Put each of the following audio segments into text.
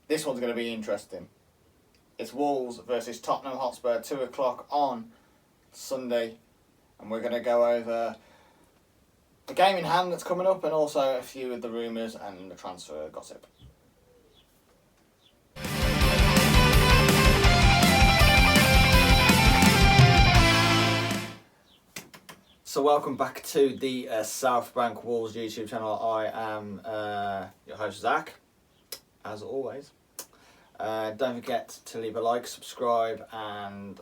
This one's going to be interesting. It's Wolves versus Tottenham Hotspur, 2 o'clock on Sunday. And we're going to go over the game in hand that's coming up and also a few of the rumours and the transfer gossip. So welcome back to the South Bank Wolves YouTube channel. I am your host Zach, as always. Don't forget to leave a like, subscribe, and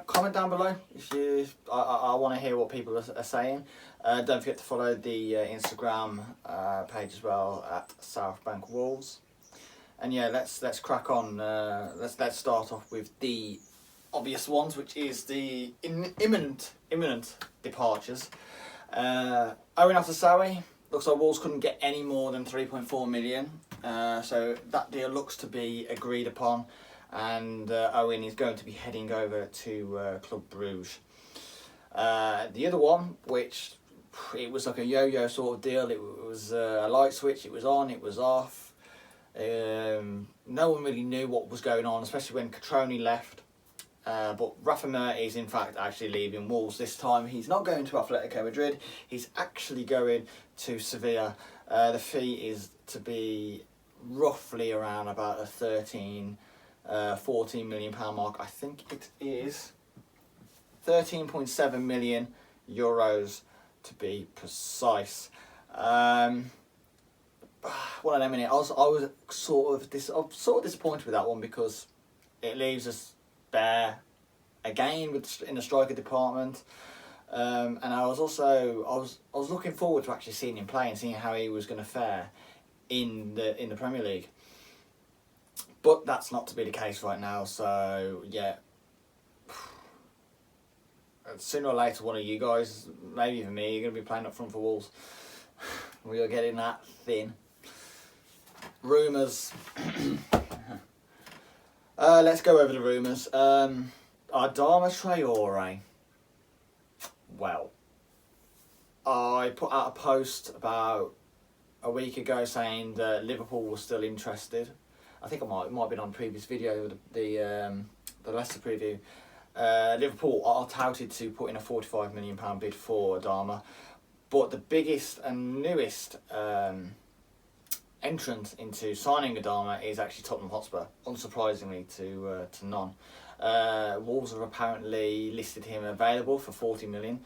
comment down below if you. I want to hear what people are saying. Don't forget to follow the Instagram page as well at South Bank Wolves. And yeah, let's crack on. Let's start off with the obvious ones, which is the imminent departures. Owen Aftersawi, looks like Wolves couldn't get any more than 3.4 million, so that deal looks to be agreed upon, and Owen is going to be heading over to Club Bruges. The other one, which it was like a yo-yo sort of deal, it was a light switch, it was on, it was off. No one really knew what was going on, especially when Catroni left. But Rafa Mir is in fact actually leaving Wolves this time. He's not going to Atletico Madrid, he's actually going to Sevilla. The fee is to be roughly around about a 14 million pound mark. I think it is 13.7 million euros to be precise. One of them in it. I was sort of disappointed with that one because it leaves us bare again in the striker department, and I was looking forward to actually seeing him play and seeing how he was going to fare in the Premier League, but that's not to be the case right now. So yeah, sooner or later one of you guys, maybe even me, you're going to be playing up front for Wolves. We are getting that thin. Rumours. Let's go over the rumours. Adama Traore. Well, I put out a post about a week ago saying that Liverpool was still interested. I think it might have been on a previous video, the Leicester preview. Liverpool are touted to put in a £45 million bid for Adama, but the biggest and newest entrant into signing Adama is actually Tottenham Hotspur, unsurprisingly to none. Wolves have apparently listed him available for 40 million.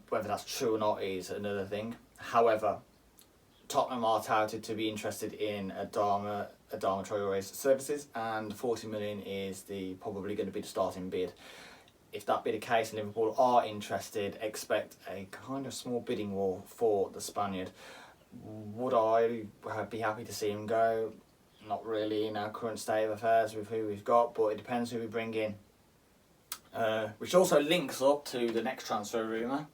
Whether that's true or not is another thing. However, Tottenham are touted to be interested in Adama Traore's services, and 40 million is probably going to be the starting bid. If that be the case and Liverpool are interested, expect a kind of small bidding war for the Spaniard. Would I be happy to see him go? Not really in our current state of affairs with who we've got, but it depends who we bring in. Which also links up to the next transfer rumour,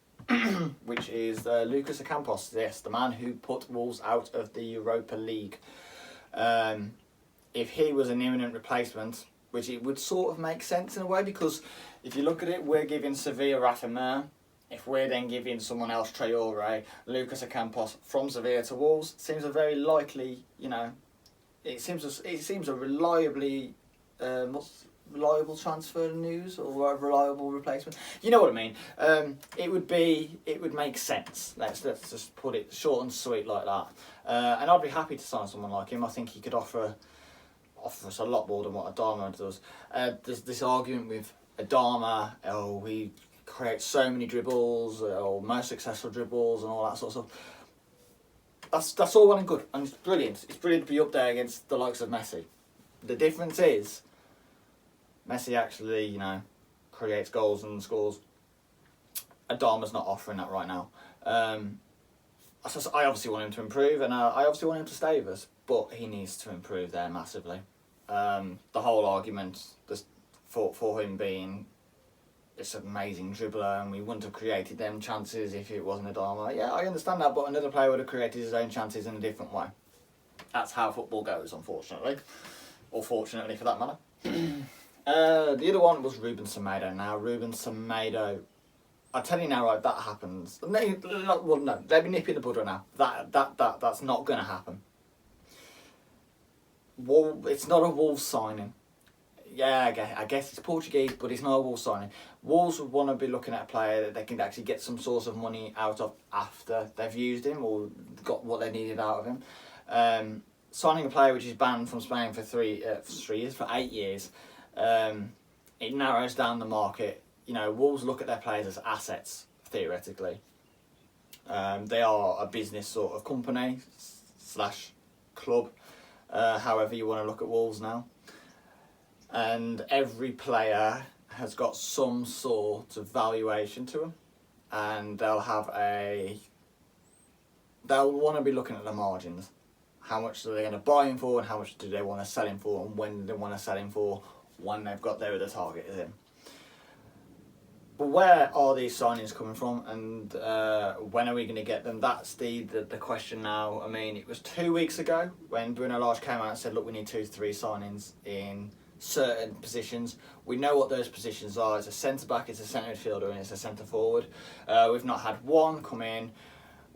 which is Lucas Ocampos, yes, the man who put Wolves out of the Europa League. If he was an imminent replacement, which it would sort of make sense in a way, because if you look at it, we're giving Sevilla Rafa Mir. If we're then giving someone else Traore, Lucas Ocampos from Sevilla to Wolves, seems a very likely, it seems a reliable transfer news or a reliable replacement. You know what I mean? It would make sense. Let's just put it short and sweet like that. And I'd be happy to sign someone like him. I think he could offer us a lot more than what Adama does. There's this argument with Adama. He creates so many dribbles, or most successful dribbles, and all that sort of stuff. That's all well and good, and it's brilliant. It's brilliant to be up there against the likes of Messi. The difference is, Messi actually, creates goals and scores. Adama's not offering that right now. I obviously want him to improve, and I obviously want him to stay with us, but he needs to improve there massively. The whole argument for him being this amazing dribbler, and we wouldn't have created them chances if it wasn't Adama. Yeah, I understand that, but another player would have created his own chances in a different way. That's how football goes, unfortunately. Or fortunately, for that matter. The other one was Ruben Semedo. Now, Ruben Semedo, I tell you now, right, that happens. No, let me nip in the bud right now. That's not going to happen. It's not a Wolves signing. Yeah, I guess it's Portuguese, but it's not a Wolves signing. Wolves would want to be looking at a player that they can actually get some sort of money out of after they've used him or got what they needed out of him. Signing a player which is banned from Spain for 8 years, it narrows down the market. You know, Wolves look at their players as assets, theoretically. They are a business sort of company / club, however you want to look at Wolves now. And every player has got some sort of valuation to them, and they'll want to be looking at the margins. How much are they going to buy him for, and how much do they want to sell him for, and when do they want to sell him for, when they've got there the target is in. But where are these signings coming from, and when are we going to get them? That's the question now. I mean, it was 2 weeks ago when Bruno Lage came out and said, look, we need 2 to 3 signings in certain positions. We know what those positions are. It's a centre-back, it's a centre midfielder, and it's a centre-forward. We've not had one come in.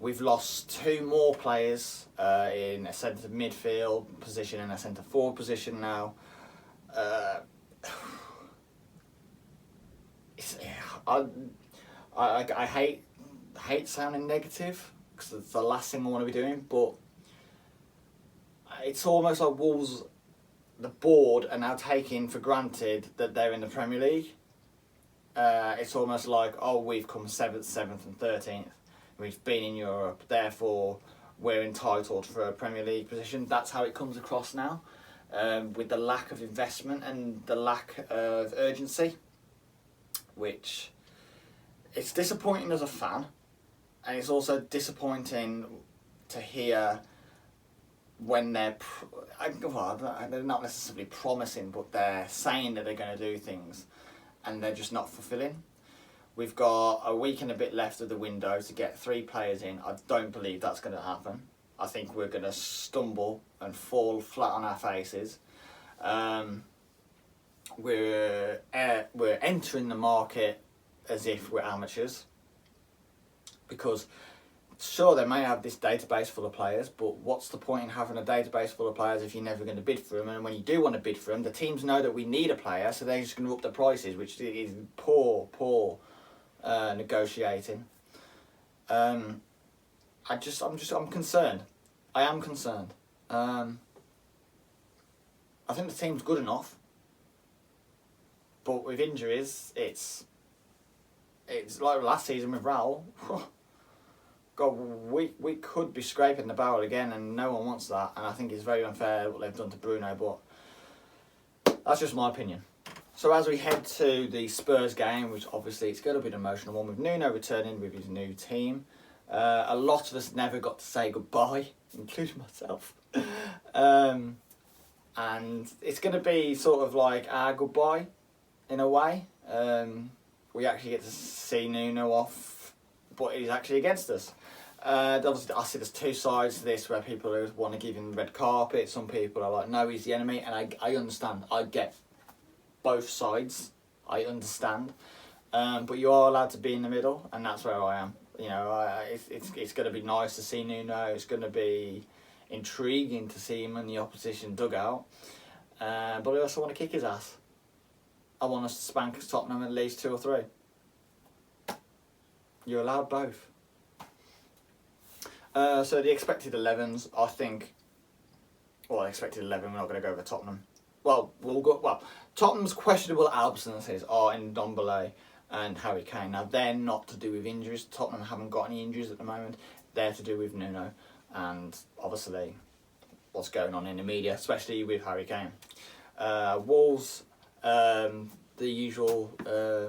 We've lost 2 more players in a centre midfield position and a centre forward position now. I hate sounding negative because it's the last thing I want to be doing, but it's almost like Wolves, the board, are now taking for granted that they're in the Premier League. It's almost like, oh, we've come 7th and 13th. We've been in Europe, therefore we're entitled for a Premier League position. That's how it comes across now, with the lack of investment and the lack of urgency, which it's disappointing as a fan, and it's also disappointing to hear when they're not necessarily promising, but they're saying that they're going to do things and they're just not fulfilling. We've got a week and a bit left of the window to get 3 players in. I don't believe that's going to happen. I think we're going to stumble and fall flat on our faces. We're entering the market as if we're amateurs, because sure, they may have this database full of players, but what's the point in having a database full of players if you're never going to bid for them? And when you do want to bid for them, the teams know that we need a player, so they're just going to up the prices, which is poor negotiating. I'm concerned. I am concerned. I think the team's good enough, but with injuries, it's like last season with Raul. God, we could be scraping the barrel again, and no one wants that. And I think it's very unfair what they've done to Bruno, but that's just my opinion. So as we head to the Spurs game, which obviously it's going to be an emotional one, with Nuno returning with his new team, a lot of us never got to say goodbye, including myself. And it's going to be sort of like our goodbye, in a way. We actually get to see Nuno off, but he's actually against us. Obviously, I see there's 2 sides to this, where people want to give him the red carpet. Some people are like, no, he's the enemy, and I understand. I get both sides. I understand. But you are allowed to be in the middle, and that's where I am. You know, it's going to be nice to see Nuno. It's going to be intriguing to see him in the opposition dugout. But I also want to kick his ass. I want us to spank Tottenham at least 2 or 3. You're allowed both. So the expected 11s, I think. Well, expected 11. We're not going to go over Tottenham. Well, Tottenham's questionable absences are in Ndombele and Harry Kane. Now, they're not to do with injuries. Tottenham haven't got any injuries at the moment. They're to do with Nuno and obviously what's going on in the media, especially with Harry Kane. Wolves, the usual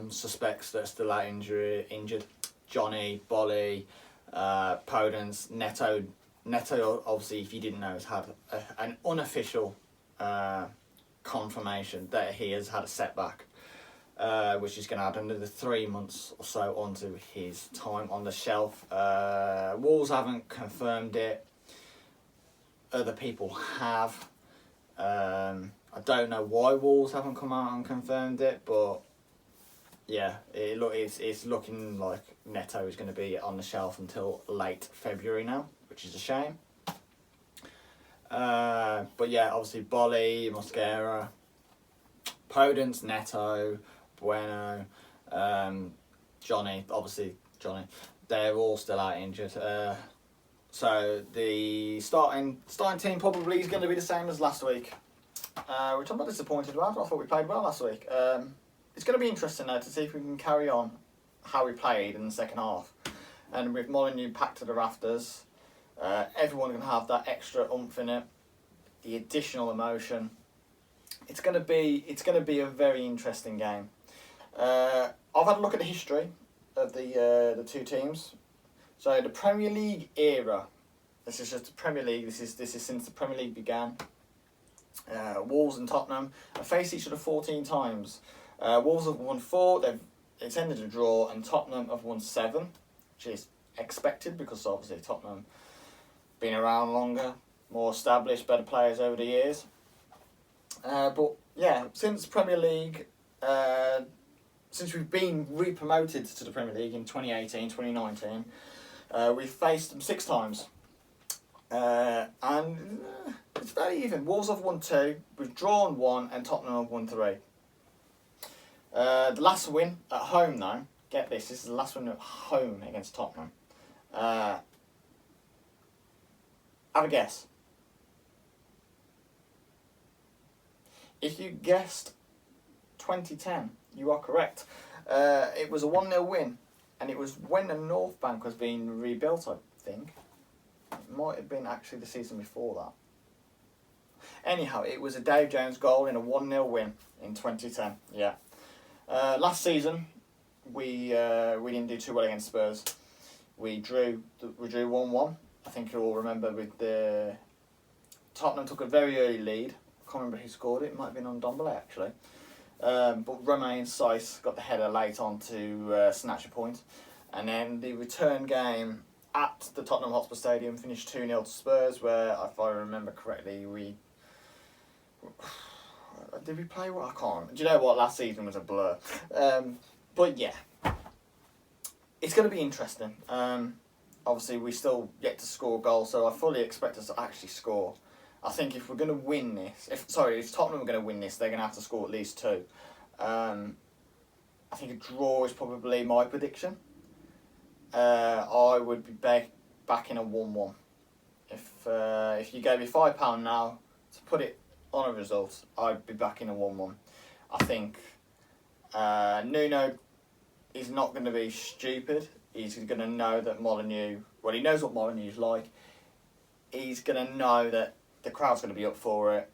suspects that are still out injured. Johnny, Bolly, Podence, Neto. Neto, obviously, if you didn't know, has had an unofficial confirmation that he has had a setback, which is going to add another 3 months or so onto his time on the shelf. Wolves haven't confirmed it. Other people have. I don't know why Wolves haven't come out and confirmed it, but yeah, it's looking like Neto is going to be on the shelf until late February now, which is a shame. But yeah, obviously Bolly, Mosquera, Podence, Neto, Bueno, Johnny, they're all still out injured. So the starting team probably is going to be the same as last week, which I'm not disappointed about. I thought we played well last week. It's going to be interesting though to see if we can carry on how we played in the second half. And with Molineux packed to the rafters, everyone can have that extra oomph in it, the additional emotion. It's going to be a very interesting game. I've had a look at the history of the two teams. So the Premier League era. This is just the Premier League. This is since the Premier League began. Wolves and Tottenham have faced each other 14 times. Wolves have won 4. It's ended a draw, and Tottenham have won 7, which is expected because obviously Tottenham been around longer, more established, better players over the years. But yeah, since Premier League, since we've been re-promoted to the Premier League in 2018, 2019, we've faced them 6 times. And it's very even. Wolves have won 2, we've drawn 1, and Tottenham have won 3. The last win at home though, get this is the last win at home against Tottenham. Have a guess. If you guessed 2010, you are correct. It was a 1-0 win, and it was when the North Bank was being rebuilt, I think. It might have been actually the season before that. Anyhow, it was a Dave Jones goal in a 1-0 win in 2010, yeah. Last season, we didn't do too well against Spurs. We drew 1-1. I think you all remember with the Tottenham took a very early lead. I can't remember who scored it. It might have been on Dombele actually. But Romain Saiss got the header late on to snatch a point. And then the return game at the Tottenham Hotspur Stadium finished 2-0 to Spurs, where, if I remember correctly, did we play what? I can't remember. Do you know what? Last season was a blur. But yeah, it's going to be interesting. Obviously, we still yet to score goals, so I fully expect us to actually score. I think if we're going to win this, if Tottenham are going to win this, they're going to have to score at least 2. I think a draw is probably my prediction. I would be back in a 1-1. If you gave me £5 now to put it on a result, I'd be back in a 1-1. I think Nuno is not going to be stupid. He's going to know that Molineux, well, he knows what Molineux's like. He's going to know that the crowd's going to be up for it.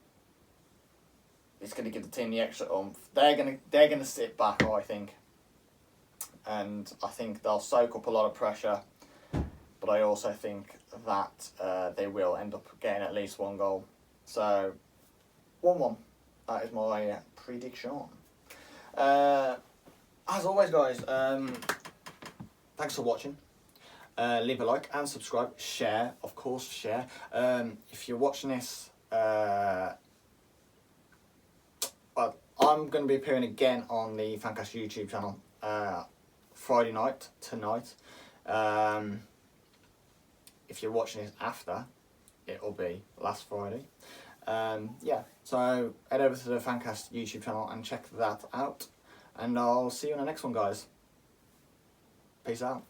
It's going to give the team the extra oomph. They're going to sit back, I think. And I think they'll soak up a lot of pressure. But I also think that they will end up getting at least 1 goal. So, 1-1. That is my prediction. As always, guys, thanks for watching. Leave a like and subscribe. Share, of course, share. If you're watching this, I'm going to be appearing again on the Fancast YouTube channel Friday night, tonight. If you're watching this after, it'll be last Friday. Yeah, so head over to the Fancast YouTube channel and check that out. And I'll see you in the next one, guys. Peace out.